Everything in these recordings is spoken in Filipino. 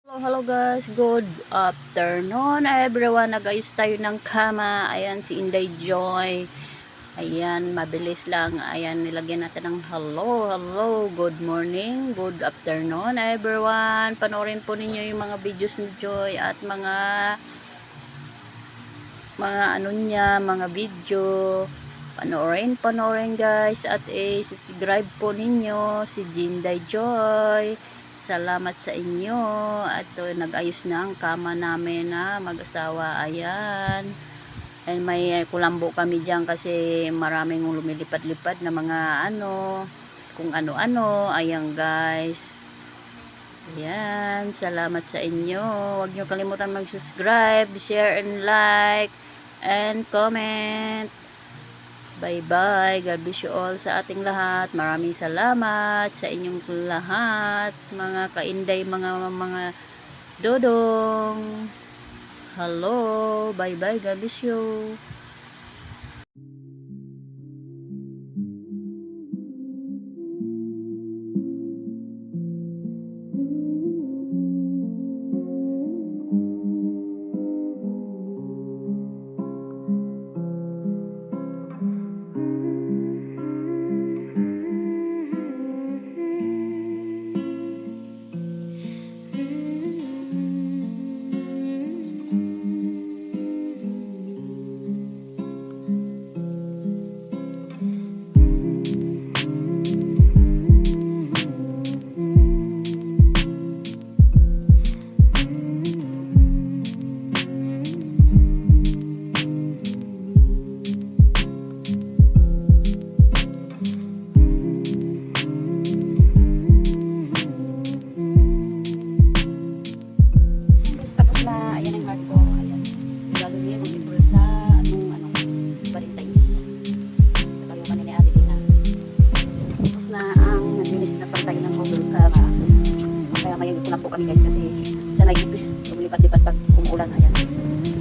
Hello guys, good afternoon everyone. Nag-ayos tayo ng kama. Ayan si Inday Joy. Ayan, mabilis lang. Ayan, nilagyan natin ng hello, good morning, good afternoon everyone. Panoorin po ninyo yung mga videos ni Joy at mga ano niya, mga video. Panoorin guys at subscribe po ninyo si Inday Joy. Salamat sa inyo. At nag-ayos na ang kama namin na mag-asawa. Ayan. And may kulambo kami dyan kasi maraming lumilipad-lipad na mga kung ano-ano. Ayan guys. Ayan. Salamat sa inyo. Huwag nyo kalimutan mag-subscribe, share, and like, and comment. Bye-bye. God bless you all sa ating lahat. Maraming salamat sa inyong lahat. Mga kainday, mga dodong. Hello. Bye-bye. God bless you. Tapos na, ayan ang heart ko. Ayan. Gagawin niya mag-improve sa Valentine's. Napagawa ni Ate Dina. Tapos na ang naglinis na pantay ng Google Camera. Kaya ngayon ito na po kami guys kasi sa nag-ipis, lumipat-lipat pag umuulan. Ayan.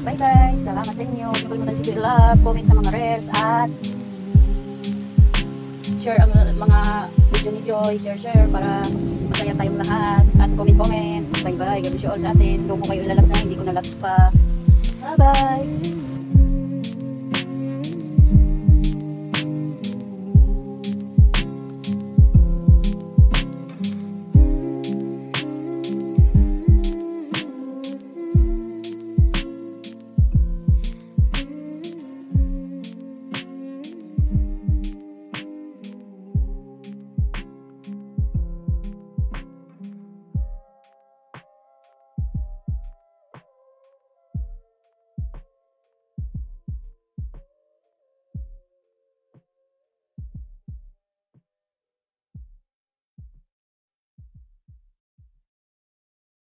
Bye guys. Salamat sa inyo. Huwag kalimutan si love, comment sa mga reels at share ang mga video ni Joy. Share para masaya tayong lahat. At comment. Bye bye. God bless you all sa atin. Doon ko kayo ilalabs na hindi ko nalabs pa. Bye bye.